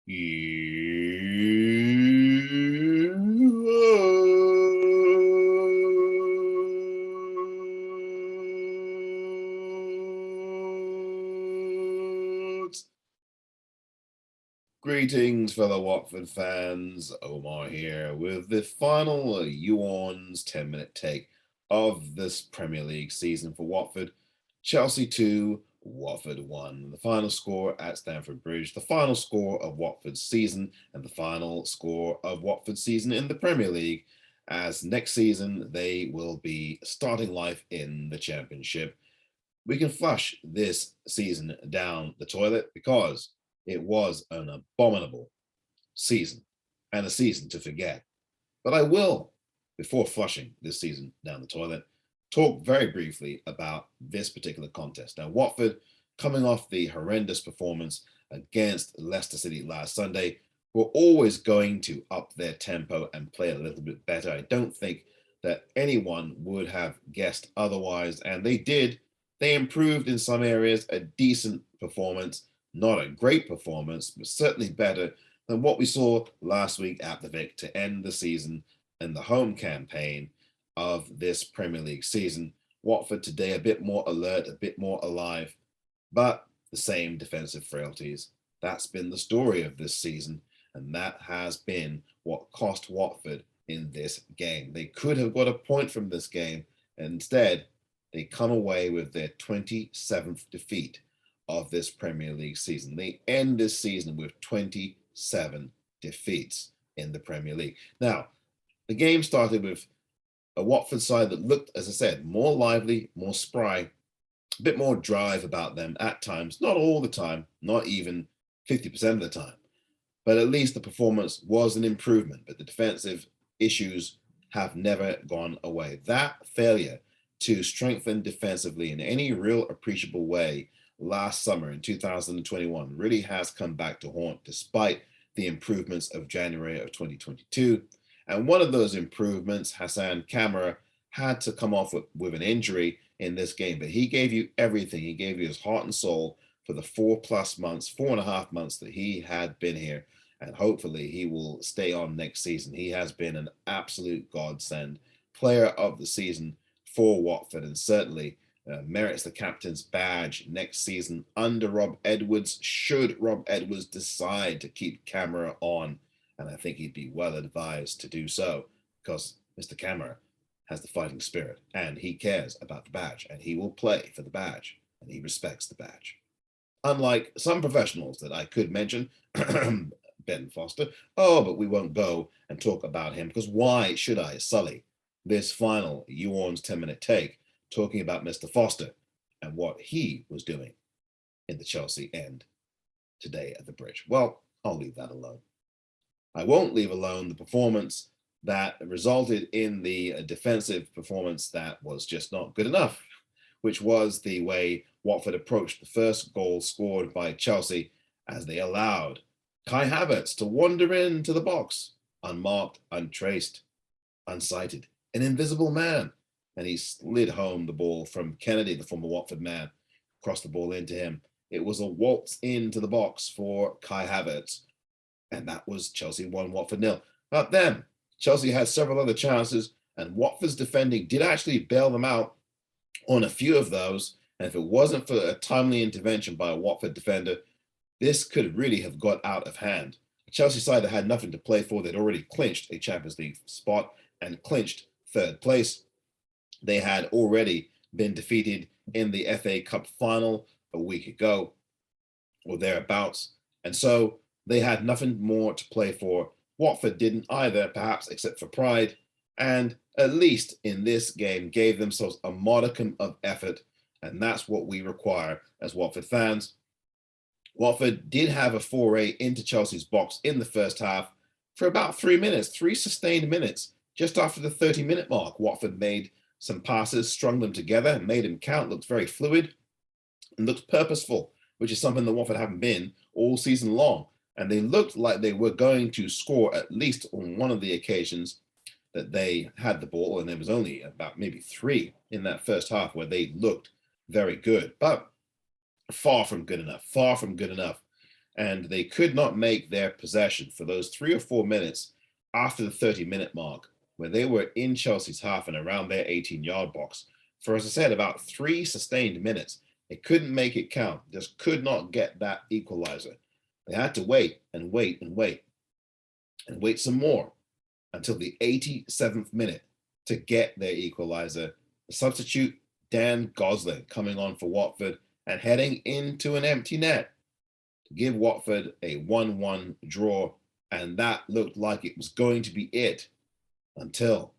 Greetings, fellow Watford fans. Omar here with the final Orns 10-minute take of this Premier League season for Watford. Chelsea 2, Watford 1. The final score at Stamford Bridge, the final score of Watford's season, and the final score of Watford's season in the Premier League, as next season they will be starting life in the Championship. We can flush this season down the toilet because it was an abominable season and a season to forget. But I will, before flushing this season down the toilet, talk very briefly about this particular contest. Now, Watford, coming off the horrendous performance against Leicester City last Sunday, were always going to up their tempo and play a little bit better. I don't think that anyone would have guessed otherwise, and they did. They improved in some areas, a decent performance, not a great performance, but certainly better than what we saw last week at the Vic to end the season and the home campaign of this Premier League season. Watford today a bit more alert, a bit more alive, but the same defensive frailties. That's been the story of this season, and that has been what cost Watford in this game. They could have got a point from this game, and instead they come away with their 27th defeat of this Premier League season. They end this season with 27 defeats in the Premier League. Now, the game started with a Watford side that looked, as I said, more lively, more spry, a bit more drive about them at times, not all the time, not even 50% of the time, but at least the performance was an improvement. But the defensive issues have never gone away. That failure to strengthen defensively in any real appreciable way last summer in 2021 really has come back to haunt despite the improvements of January of 2022. And one of those improvements, Hassan Kamara, had to come off with an injury in this game, but he gave you everything. He gave you his heart and soul for the 4+ months, 4.5 months that he had been here. And hopefully he will stay on next season. He has been an absolute godsend, player of the season for Watford, and certainly merits the captain's badge next season under Rob Edwards, should Rob Edwards decide to keep Kamara on. And I think he'd be well advised to do so because Mr. Kamara has the fighting spirit and he cares about the badge and he will play for the badge and he respects the badge. Unlike some professionals that I could mention, Ben Foster, but we won't go and talk about him because why should I sully this final Orns 10-minute take talking about Mr. Foster and what he was doing in the Chelsea end today at the Bridge? Well, I'll leave that alone. I won't leave alone the performance that resulted in the defensive performance that was just not good enough, which was the way Watford approached the first goal scored by Chelsea as they allowed Kai Havertz to wander into the box, unmarked, untraced, unsighted, an invisible man. And he slid home the ball from Kennedy, the former Watford man, crossed the ball into him. It was a waltz into the box for Kai Havertz. And that was Chelsea 1, Watford 0. But then Chelsea had several other chances, and Watford's defending did actually bail them out on a few of those. And if it wasn't for a timely intervention by a Watford defender, this could really have got out of hand. A Chelsea side that had nothing to play for, they'd already clinched a Champions League spot and clinched third place. They had already been defeated in the FA Cup final a week ago or thereabouts. And so they had nothing more to play for. Watford didn't either, perhaps except for pride, and at least in this game gave themselves a modicum of effort, and that's what we require as Watford fans. Watford did have a foray into Chelsea's box in the first half for about 3 minutes, 3 sustained minutes. Just after the 30-minute mark, Watford made some passes, strung them together, made them count, looked very fluid, and looked purposeful, which is something that Watford haven't been all season long. And they looked like they were going to score at least on one of the occasions that they had the ball, and there was only about maybe 3 in that first half where they looked very good, but far from good enough, far from good enough. and they could not make their possession for those 3 or 4 minutes after the 30-minute mark, where they were in Chelsea's half and around their 18-yard box for, as I said, about 3 sustained minutes. They couldn't make it count, just could not get that equalizer. They had to wait and wait and wait and wait some more until the 87th minute to get their equalizer. The substitute, Dan Gosling, coming on for Watford and heading into an empty net to give Watford a 1-1 draw. And that looked like it was going to be it until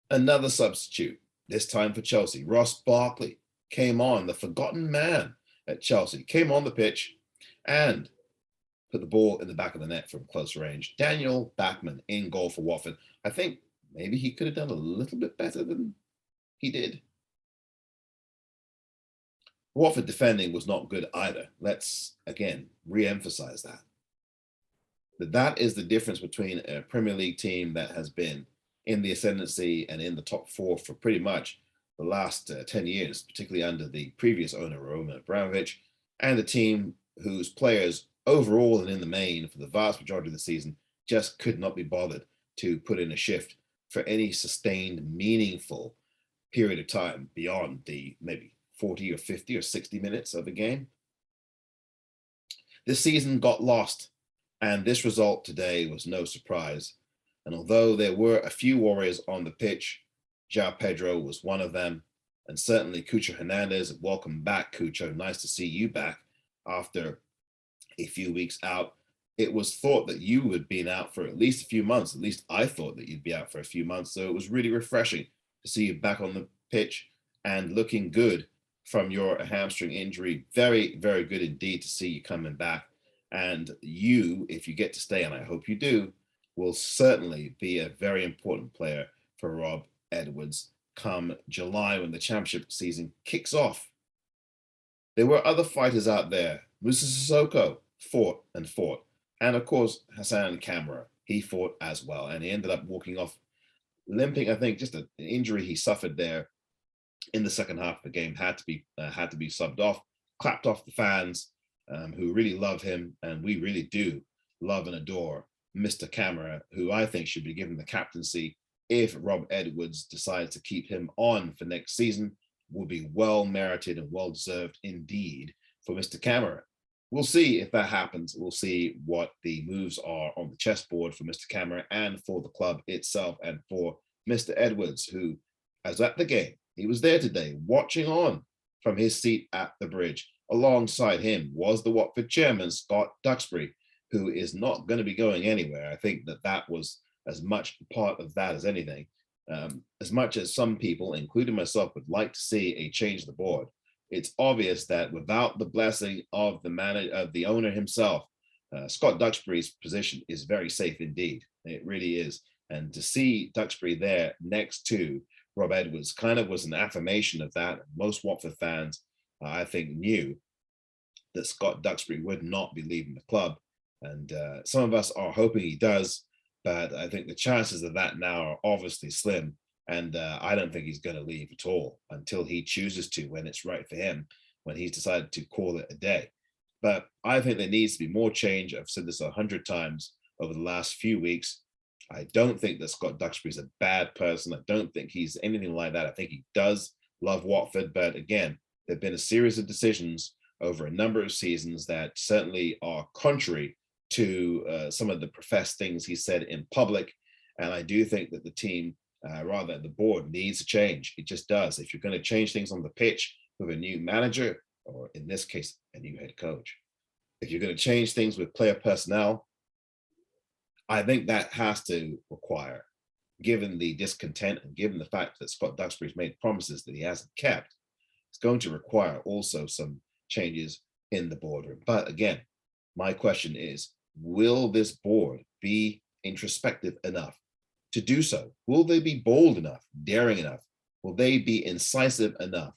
another substitute, this time for Chelsea. Ross Barkley came on, the forgotten man at Chelsea, came on the pitch and put the ball in the back of the net from close range. Daniel Bachmann in goal for Watford. I think maybe he could have done a little bit better than he did. Watford defending was not good either. Let's, again, re-emphasize that. But that is the difference between a Premier League team that has been in the ascendancy and in the top four for pretty much the last 10 years, particularly under the previous owner, Roman Abramovich, and a team whose players overall and in the main for the vast majority of the season just could not be bothered to put in a shift for any sustained, meaningful period of time beyond the maybe 40 or 50 or 60 minutes of a game. This season got lost, and this result today was no surprise. And although there were a few warriors on the pitch, João Pedro was one of them, and certainly Cucho Hernandez. Welcome back, Cucho. Nice to see you back after a few weeks out. It was thought that you had been out for at least a few months. At least I thought that you'd be out for a few months. So it was really refreshing to see you back on the pitch and looking good from your hamstring injury. Very, very good indeed to see you coming back. And you, if you get to stay, and I hope you do, will certainly be a very important player for Rob Edwards come July when the championship season kicks off. There were other fighters out there. Musa Sissoko fought and fought. And of course, Hassan Kamara, he fought as well. And he ended up walking off limping. I think just an injury he suffered there in the second half of the game had to be subbed off, clapped off the fans who really love him. And we really do love and adore Mr. Kamara, who I think should be given the captaincy if Rob Edwards decides to keep him on for next season. Will be well merited and well deserved indeed for Mr. Kamara. We'll see if that happens. We'll see what the moves are on the chessboard for Mr. Kamara and for the club itself and for Mr. Edwards, who was at the game. He was there today watching on from his seat at the bridge. Alongside him was the Watford chairman, Scott Duxbury, who is not going to be going anywhere. I think that was as much part of that as anything. As much as some people, including myself, would like to see a change of the board, it's obvious that without the blessing of the owner himself, Scott Duxbury's position is very safe indeed. It really is. And to see Duxbury there next to Rob Edwards kind of was an affirmation of that. Most Watford fans, I think, knew that Scott Duxbury would not be leaving the club. And some of us are hoping he does, but I think the chances of that now are obviously slim. And I don't think he's going to leave at all until he chooses to, when it's right for him, when he's decided to call it a day. But I think there needs to be more change. I've said this 100 times over the last few weeks. I don't think that Scott Duxbury is a bad person. I don't think he's anything like that. I think he does love Watford. But again, there have been a series of decisions over a number of seasons that certainly are contrary to some of the professed things he said in public. And I do think that the team, rather the board, needs a change. It just does. If you're going to change things on the pitch with a new manager, or in this case, a new head coach, if you're going to change things with player personnel, I think that has to require, given the discontent and given the fact that Scott Duxbury's made promises that he hasn't kept, it's going to require also some changes in the boardroom. But again, my question is, will this board be introspective enough to do so? Will they be bold enough, daring enough? Will they be incisive enough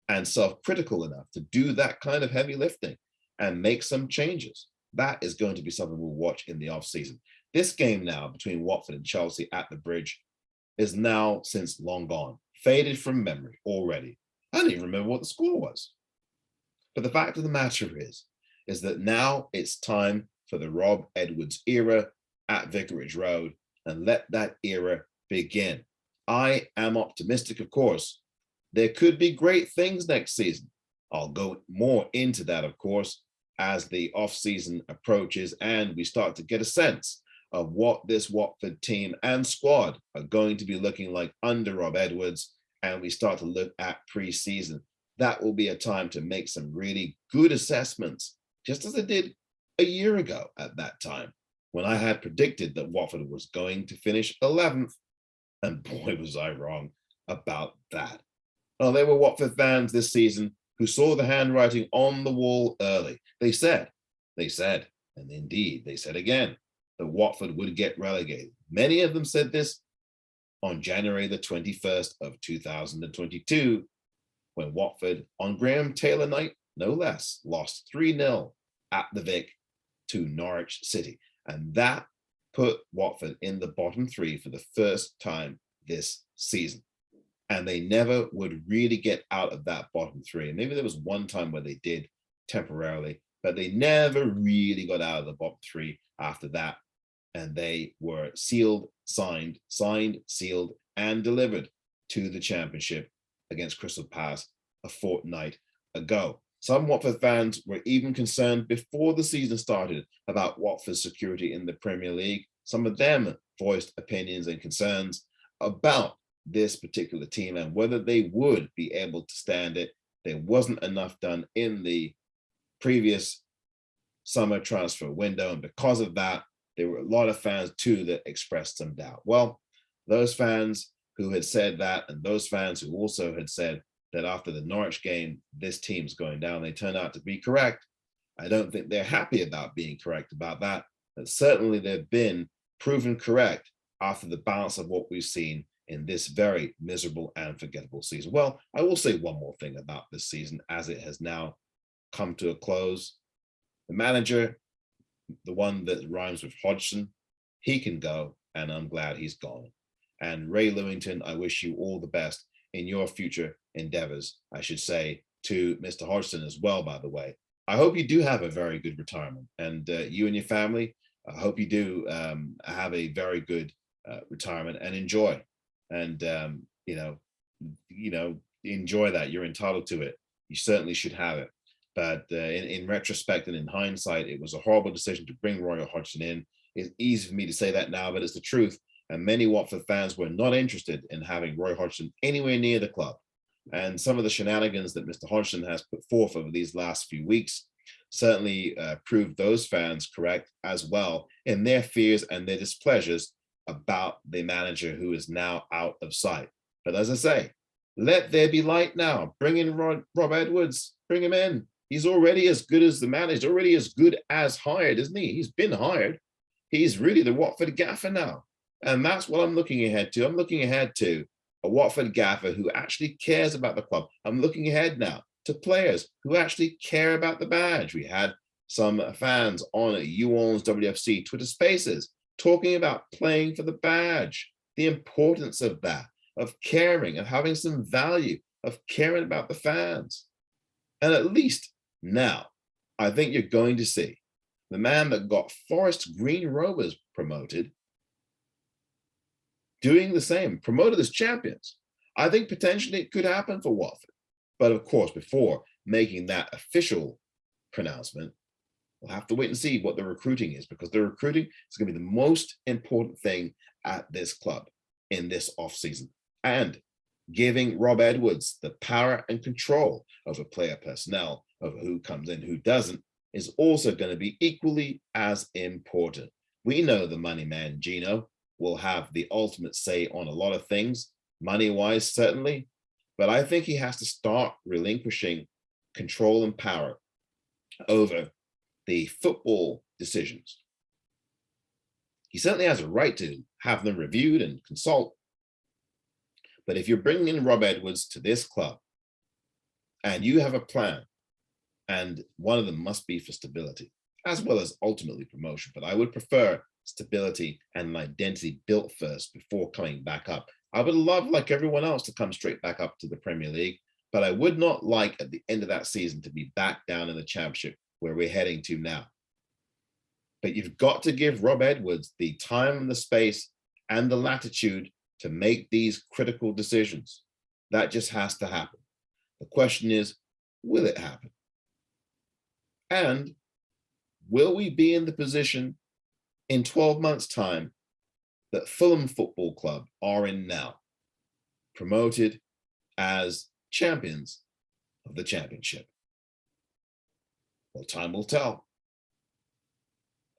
and self-critical enough to do that kind of heavy lifting and make some changes? That is going to be something we'll watch in the offseason. This game now between Watford and Chelsea at the Bridge is now since long gone, faded from memory already. I don't even remember what the score was. But the fact of the matter is is that now it's time for the Rob Edwards era at Vicarage Road, and let that era begin. I am optimistic, of course. There could be great things next season. I'll go more into that, of course, as the off-season approaches and we start to get a sense of what this Watford team and squad are going to be looking like under Rob Edwards, and we start to look at pre-season. That will be a time to make some really good assessments, just as I did a year ago at that time, when I had predicted that Watford was going to finish 11th. And boy, was I wrong about that. Well, there were Watford fans this season who saw the handwriting on the wall early. They said, and indeed they said again, that Watford would get relegated. Many of them said this on January the 21st of 2022, when Watford, on Graham Taylor night, no less, lost 3-0 at the Vic to Norwich City. And that put Watford in the bottom three for the first time this season. And they never would really get out of that bottom three. And maybe there was one time where they did temporarily, but they never really got out of the bottom three after that. And they were signed, sealed, and delivered to the championship against Crystal Palace a fortnight ago. Some Watford fans were even concerned before the season started about Watford's security in the Premier League. Some of them voiced opinions and concerns about this particular team and whether they would be able to stand it. There wasn't enough done in the previous summer transfer window, and because of that, there were a lot of fans too that expressed some doubt. Well, those fans who had said that, and those fans who also had said that after the Norwich game, this team's going down, they turned out to be correct. I don't think they're happy about being correct about that, but certainly they've been proven correct after the balance of what we've seen in this very miserable and forgettable season. Well, I will say one more thing about this season as it has now come to a close. The manager, the one that rhymes with Hodgson, he can go, and I'm glad he's gone. And Ray Lewington, I wish you all the best in your future endeavors, I should say to Mr. Hodgson as well, by the way. I hope you do have a very good retirement, and you and your family, I hope you do have a very good retirement and enjoy. And, enjoy that. You're entitled to it. You certainly should have it. But in retrospect and in hindsight, it was a horrible decision to bring Roy Hodgson in. It's easy for me to say that now, but it's the truth. And many Watford fans were not interested in having Roy Hodgson anywhere near the club. And some of the shenanigans that Mr. Hodgson has put forth over these last few weeks certainly proved those fans correct as well in their fears and their displeasures about the manager who is now out of sight. But as I say, let there be light now. Bring in Rob Edwards. Bring him in. He's already as good as the manager, already as good as hired, isn't he? He's been hired. He's really the Watford gaffer now. And that's what I'm looking ahead to. I'm looking ahead to a Watford gaffer who actually cares about the club. I'm looking ahead now to players who actually care about the badge. We had some fans on Orns WFC Twitter Spaces talking about playing for the badge, the importance of that, of caring, of having some value, of caring about the fans. And at least now, I think you're going to see the man that got Forest Green Rovers promoted doing the same, promoted as champions. I think potentially it could happen for Watford. But of course, before making that official pronouncement, we'll have to wait and see what the recruiting is, because the recruiting is going to be the most important thing at this club in this offseason. And giving Rob Edwards the power and control over player personnel, over who comes in, who doesn't, is also going to be equally as important. We know the money man, Gino, will have the ultimate say on a lot of things, money-wise, certainly. But I think he has to start relinquishing control and power over the football decisions. He certainly has a right to have them reviewed and consult. But if you're bringing in Rob Edwards to this club and you have a plan, and one of them must be for stability, as well as ultimately promotion, but I would prefer stability and an identity built first before coming back up. I would love, like everyone else, to come straight back up to the Premier League, but I would not like at the end of that season to be back down in the Championship where we're heading to now. But you've got to give Rob Edwards the time and the space and the latitude to make these critical decisions. That just has to happen. The question is, will it happen? And will we be in the position in 12 months' time that Fulham Football Club are in now, promoted as champions of the championship? Well, time will tell.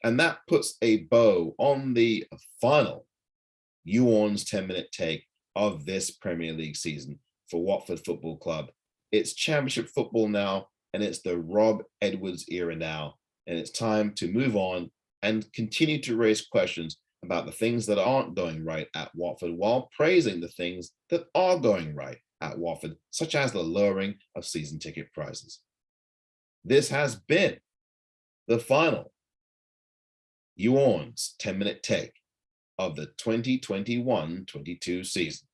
And that puts a bow on the final Orns 10-minute take of this Premier League season for Watford Football Club. It's championship football now, and it's the Rob Edwards era now. And it's time to move on and continue to raise questions about the things that aren't going right at Watford while praising the things that are going right at Watford, such as the lowering of season ticket prices. This has been the final Orns 10-minute take of the 2021-22 season.